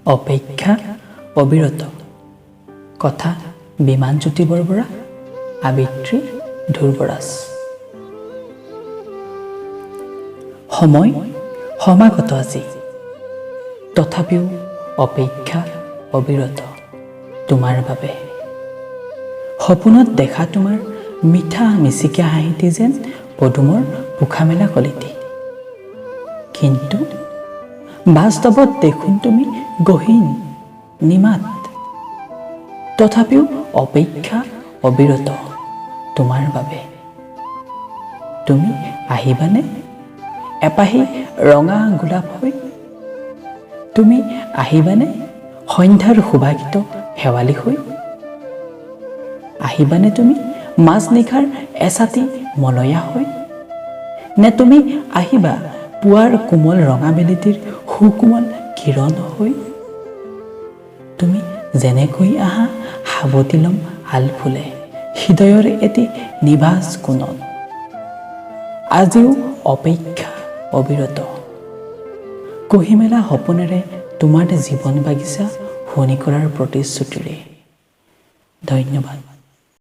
অপেক্ষা অবিৰত। কথা বিমানজ্যোতি বৰবৰা, আবৃত্তি ধ্ৰুৱৰাজ। সময় সমাগত আজি, তথাপিও অপেক্ষা অবিৰত তোমাৰ বাবে। সপোনত দেখা তোমাৰ মিঠা মিচিকীয়া হাঁহিটি যেন পদুমৰ পোখামেলা কলিটি, কিন্তু বাস্তৱত দেখোন তুমি গহীন নিমাত। তথাপিও অপেক্ষা অবিৰত তোমাৰ বাবে। তুমি আহিবানে এপাহি ৰঙা গোলাপ হৈ? তুমি আহিবানে সন্ধ্যাৰ সুবাসিত শেৱালি হৈ? আহিবানে তুমি মাজনিশাৰ এছাতি মলয়া হৈ? নে তুমি আহিবা পুৱাৰ কোমল ৰঙা বেলিটিৰ সুকোমল কিৰণ হৈ? তুমি যেনেকৈ আহা সাৱটি লম আলফুলে হৃদয়ৰ এটি নিভাঁজ কোণত। আজিও অপেক্ষা অবিৰত কহিমেলা সপোনেৰে তোমাৰ জীৱন বাগিচা শুৱনি কৰাৰ প্ৰতিশ্ৰুতিৰে। ধন্যবাদ।